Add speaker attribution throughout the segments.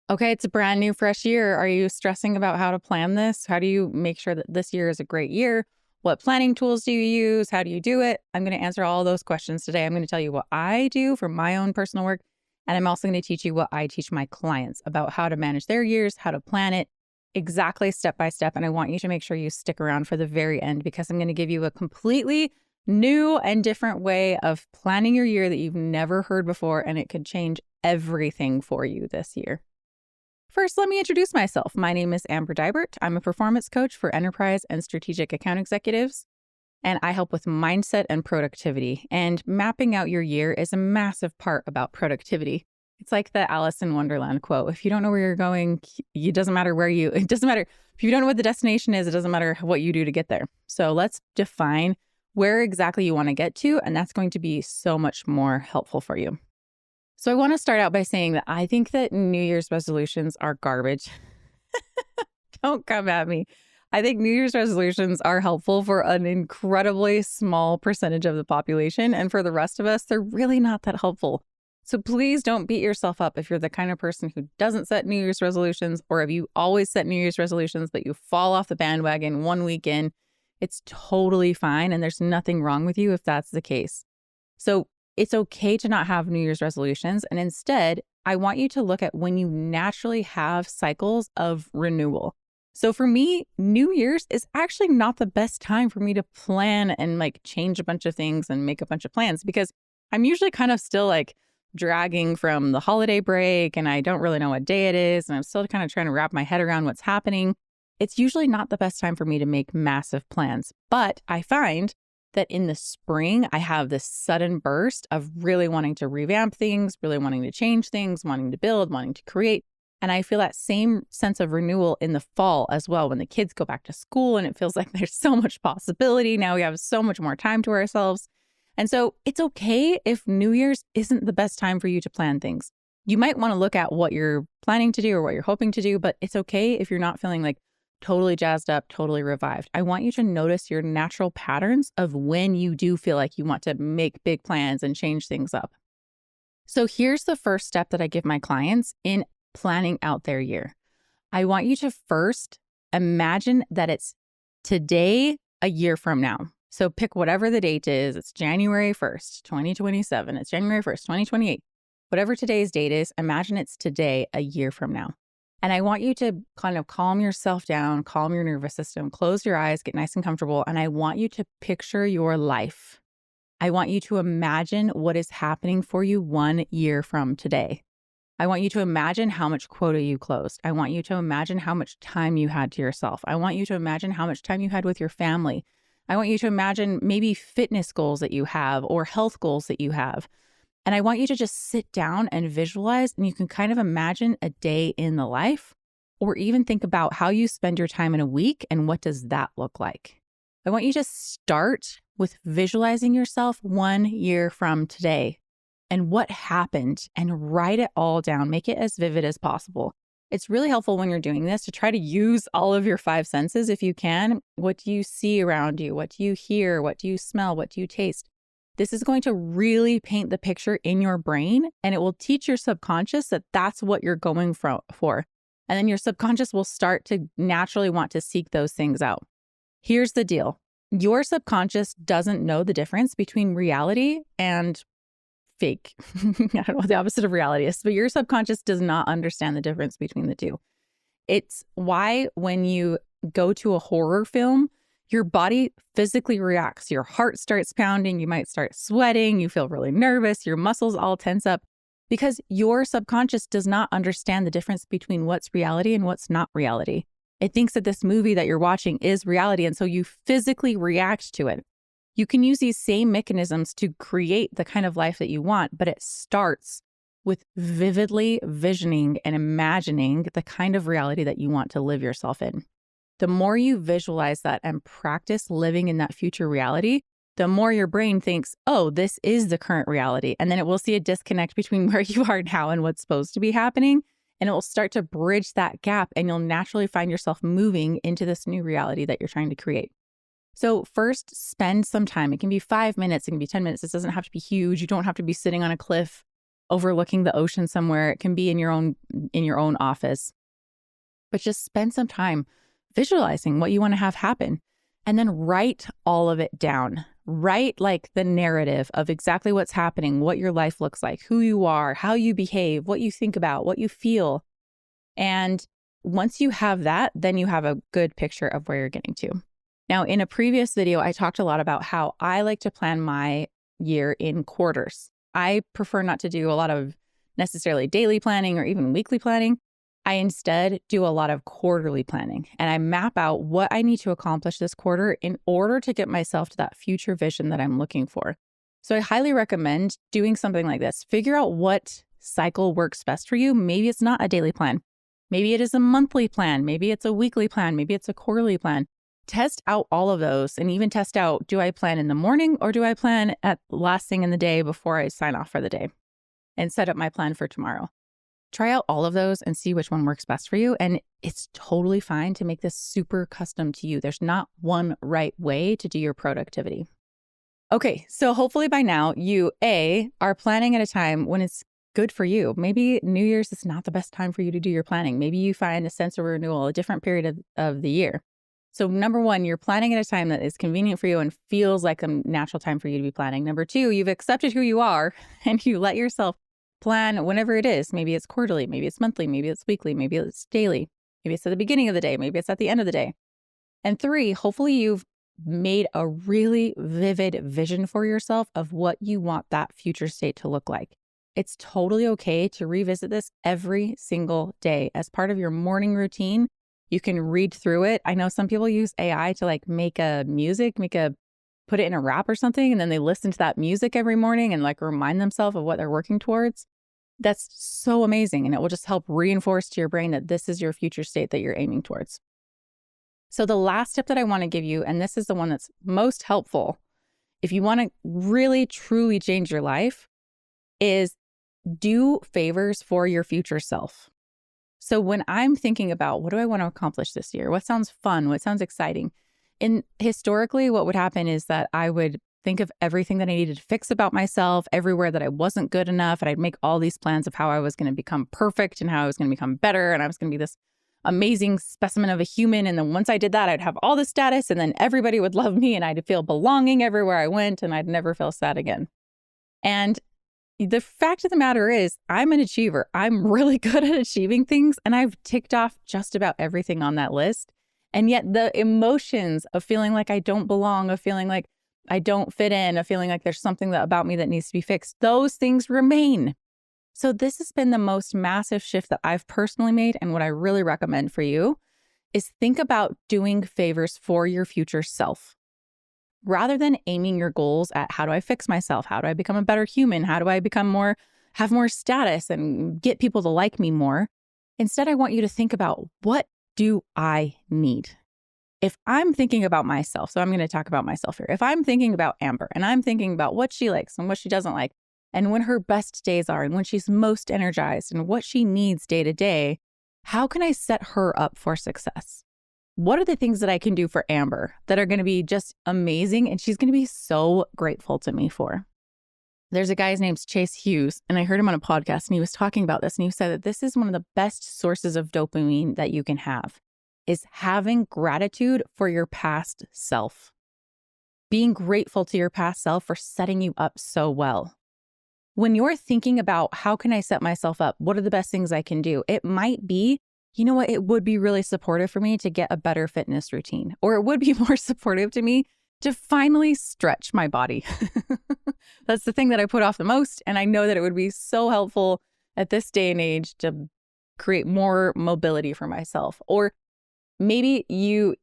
Speaker 1: Okay, it's a brand new, fresh year. Are you stressing about how to plan this? How do you make sure that this year is a great year? What planning tools do you use? How do you do it? I'm going to answer all those questions today. I'm going to tell you what I do for my own personal work. And I'm also going to teach you what I teach my clients about how to manage their years, how to plan it exactly step by step. And I want you to make sure you stick around for the very end because I'm going to give you a completely new and different way of planning your year that you've never heard before. And it could change everything for you this year. First, let me introduce myself. My name is Amber Deibert. I'm a performance coach for enterprise and strategic account executives, and I help with mindset and productivity. And mapping out your year is a massive part about productivity. It's like the Alice in Wonderland quote. If you don't know where you're going, it doesn't matter it doesn't matter. If you don't know what the destination is, it doesn't matter what you do to get there. So let's define where exactly you want to get to, and that's going to be so much more helpful for you. So I want to start out by saying that I think that New Year's resolutions are garbage. Don't come at me. I think New Year's resolutions are helpful for an incredibly small percentage of the population. And for the rest of us, they're really not that helpful. So please don't beat yourself up if you're the kind of person who doesn't set New Year's resolutions, or if you always set New Year's resolutions, but you fall off the bandwagon 1 week in. It's totally fine. And there's nothing wrong with you if that's the case. So it's okay to not have New Year's resolutions. And instead, I want you to look at when you naturally have cycles of renewal. So for me, New Year's is actually not the best time for me to plan and change a bunch of things and make a bunch of plans because I'm usually kind of still dragging from the holiday break and I don't really know what day it is. And I'm still kind of trying to wrap my head around what's happening. It's usually not the best time for me to make massive plans. But I find that in the spring, I have this sudden burst of really wanting to revamp things, really wanting to change things, wanting to build, wanting to create. And I feel that same sense of renewal in the fall as well, when the kids go back to school and it feels like there's so much possibility. Now we have so much more time to ourselves. And so it's okay if New Year's isn't the best time for you to plan things. You might want to look at what you're planning to do or what you're hoping to do, but it's okay if you're not feeling totally jazzed up, totally revived. I want you to notice your natural patterns of when you do feel like you want to make big plans and change things up. So here's the first step that I give my clients in planning out their year. I want you to first imagine that it's today, a year from now. So pick whatever the date is. It's January 1st, 2027. It's January 1st, 2028. Whatever today's date is, imagine it's today, a year from now. And I want you to kind of calm yourself down, calm your nervous system, close your eyes, get nice and comfortable. And I want you to picture your life. I want you to imagine what is happening for you 1 year from today. I want you to imagine how much quota you closed. I want you to imagine how much time you had to yourself. I want you to imagine how much time you had with your family. I want you to imagine maybe fitness goals that you have or health goals that you have. And I want you to just sit down and visualize, and you can kind of imagine a day in the life, or even think about how you spend your time in a week and what does that look like. I want you to start with visualizing yourself 1 year from today and what happened, and write it all down. Make it as vivid as possible. It's really helpful when you're doing this to try to use all of your 5 senses if you can. What do you see around you? What do you hear? What do you smell? What do you taste? This is going to really paint the picture in your brain, and it will teach your subconscious that that's what you're going for. And then your subconscious will start to naturally want to seek those things out. Here's the deal. Your subconscious doesn't know the difference between reality and fake. I don't know what the opposite of reality is, but your subconscious does not understand the difference between the two. It's why when you go to a horror film, your body physically reacts. Your heart starts pounding. You might start sweating. You feel really nervous. Your muscles all tense up because your subconscious does not understand the difference between what's reality and what's not reality. It thinks that this movie that you're watching is reality. And so you physically react to it. You can use these same mechanisms to create the kind of life that you want, but it starts with vividly visioning and imagining the kind of reality that you want to live yourself in. The more you visualize that and practice living in that future reality, the more your brain thinks, oh, this is the current reality. And then it will see a disconnect between where you are now and what's supposed to be happening. And it will start to bridge that gap, and you'll naturally find yourself moving into this new reality that you're trying to create. So first, spend some time. It can be 5 minutes, it can be 10 minutes. This doesn't have to be huge. You don't have to be sitting on a cliff overlooking the ocean somewhere. It can be in your own office. But just spend some time visualizing what you want to have happen and then write all of it down. Write like the narrative of exactly what's happening, what your life looks like, who you are, how you behave, what you think about, what you feel. And once you have that, then you have a good picture of where you're getting to. Now, in a previous video, I talked a lot about how I like to plan my year in quarters. I prefer not to do a lot of necessarily daily planning or even weekly planning. I instead do a lot of quarterly planning, and I map out what I need to accomplish this quarter in order to get myself to that future vision that I'm looking for. So I highly recommend doing something like this. Figure out what cycle works best for you. Maybe it's not a daily plan. Maybe it is a monthly plan. Maybe it's a weekly plan. Maybe it's a quarterly plan. Test out all of those and even test out, do I plan in the morning or do I plan at last thing in the day before I sign off for the day and set up my plan for tomorrow? Try out all of those and see which one works best for you. And it's totally fine to make this super custom to you. There's not one right way to do your productivity. Okay, so hopefully by now you are planning at a time when it's good for you. Maybe New Year's is not the best time for you to do your planning. Maybe you find a sense of renewal, a different period of the year. So number one, you're planning at a time that is convenient for you and feels like a natural time for you to be planning. Number two, you've accepted who you are and you let yourself plan whenever it is. Maybe it's quarterly, maybe it's monthly, maybe it's weekly, maybe it's daily, maybe it's at the beginning of the day, maybe it's at the end of the day. And three, hopefully you've made a really vivid vision for yourself of what you want that future state to look like. It's totally okay to revisit this every single day as part of your morning routine. You can read through it. I know some people use AI to like make a music, put it in a rap or something, and then they listen to that music every morning and like remind themselves of what they're working towards. That's so amazing. And it will just help reinforce to your brain that this is your future state that you're aiming towards. So the last tip that I want to give you, and this is the one that's most helpful if you want to really truly change your life, is do favors for your future self. So when I'm thinking about what do I want to accomplish this year? What sounds fun? What sounds exciting? And historically, what would happen is that I would think of everything that I needed to fix about myself, everywhere that I wasn't good enough. And I'd make all these plans of how I was going to become perfect and how I was going to become better. And I was going to be this amazing specimen of a human. And then once I did that, I'd have all the status and then everybody would love me and I'd feel belonging everywhere I went and I'd never feel sad again. And the fact of the matter is I'm an achiever. I'm really good at achieving things and I've ticked off just about everything on that list. And yet the emotions of feeling like I don't belong, of feeling like I don't fit in, of feeling like there's something about me that needs to be fixed, those things remain. So this has been the most massive shift that I've personally made. And what I really recommend for you is think about doing favors for your future self. Rather than aiming your goals at how do I fix myself? How do I become a better human? How do I have more status and get people to like me more? Instead, I want you to think about what do I need? If I'm thinking about myself, so I'm going to talk about myself here. If I'm thinking about Amber and I'm thinking about what she likes and what she doesn't like, and when her best days are and when she's most energized and what she needs day to day, how can I set her up for success? What are the things that I can do for Amber that are going to be just amazing and she's going to be so grateful to me for? There's a guy, his name's Chase Hughes, and I heard him on a podcast and he was talking about this and he said that this is one of the best sources of dopamine that you can have, is having gratitude for your past self. Being grateful to your past self for setting you up so well. When you're thinking about how can I set myself up? What are the best things I can do? It might be, you know what, it would be really supportive for me to get a better fitness routine, or it would be more supportive to me to finally stretch my body. That's the thing that I put off the most. And I know that it would be so helpful at this day and age to create more mobility for myself. Or maybe you,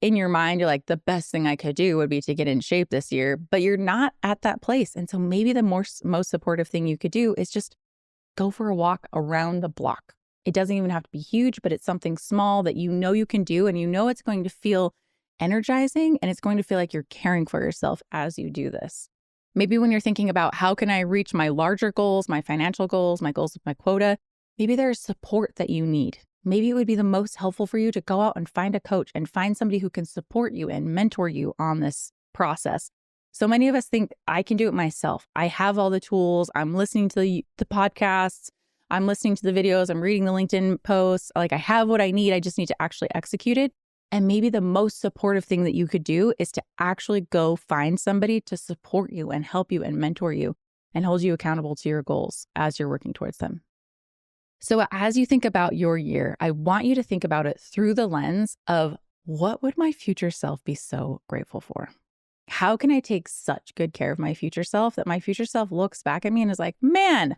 Speaker 1: in your mind, you're like, the best thing I could do would be to get in shape this year, but you're not at that place. And so maybe the most supportive thing you could do is just go for a walk around the block. It doesn't even have to be huge, but it's something small that you know you can do. And you know it's going to feel energizing and it's going to feel like you're caring for yourself as you do this. Maybe when you're thinking about how can I reach my larger goals, my financial goals, my goals with my quota, maybe there's support that you need. Maybe it would be the most helpful for you to go out and find a coach and find somebody who can support you and mentor you on this process. So many of us think I can do it myself. I have all the tools. I'm listening to the podcasts. I'm listening to the videos. I'm reading the LinkedIn posts. Like I have what I need. I just need to actually execute it. And maybe the most supportive thing that you could do is to actually go find somebody to support you and help you and mentor you and hold you accountable to your goals as you're working towards them. So as you think about your year, I want you to think about it through the lens of what would my future self be so grateful for? How can I take such good care of my future self that my future self looks back at me and is like, man,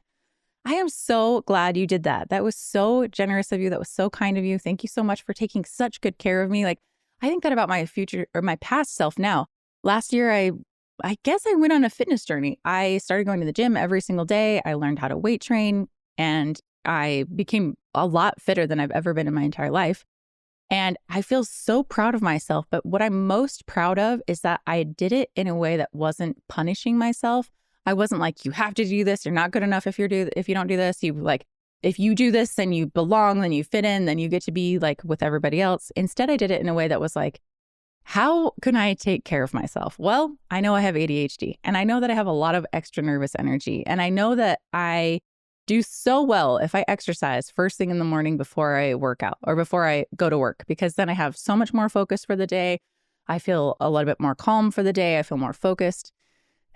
Speaker 1: I am so glad you did that. That was so generous of you. That was so kind of you. Thank you so much for taking such good care of me. Like, I think that about my future or my past self now. Last year, I guess I went on a fitness journey. I started going to the gym every single day. I learned how to weight train and I became a lot fitter than I've ever been in my entire life. And I feel so proud of myself. But what I'm most proud of is that I did it in a way that wasn't punishing myself. I wasn't like, you have to do this. You're not good enough if you don't do this. You like, if you do this, then you belong, then you fit in, then you get to be like with everybody else. Instead, I did it in a way that was like, how can I take care of myself? Well, I know I have ADHD and I know that I have a lot of extra nervous energy. And I know that I do so well if I exercise first thing in the morning before I work out or before I go to work, because then I have so much more focus for the day. I feel a little bit more calm for the day. I feel more focused.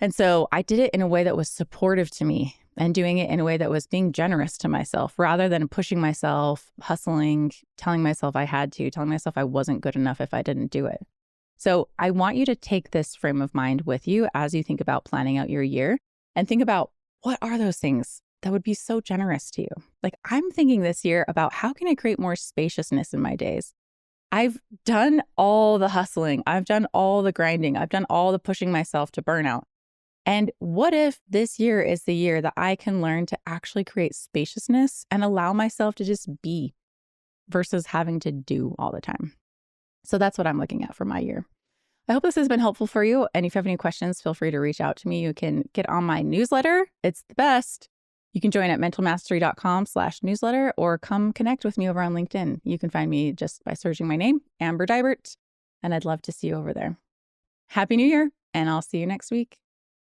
Speaker 1: And so I did it in a way that was supportive to me and doing it in a way that was being generous to myself rather than pushing myself, hustling, telling myself I had to, telling myself I wasn't good enough if I didn't do it. So I want you to take this frame of mind with you as you think about planning out your year and think about what are those things that would be so generous to you. Like I'm thinking this year about how can I create more spaciousness in my days? I've done all the hustling. I've done all the grinding. I've done all the pushing myself to burnout. And what if this year is the year that I can learn to actually create spaciousness and allow myself to just be versus having to do all the time? So that's what I'm looking at for my year. I hope this has been helpful for you. And if you have any questions, feel free to reach out to me. You can get on my newsletter. It's the best. You can join at mentalmastery.com/newsletter or come connect with me over on LinkedIn. You can find me just by searching my name, Amber Deibert, and I'd love to see you over there. Happy New Year, and I'll see you next week.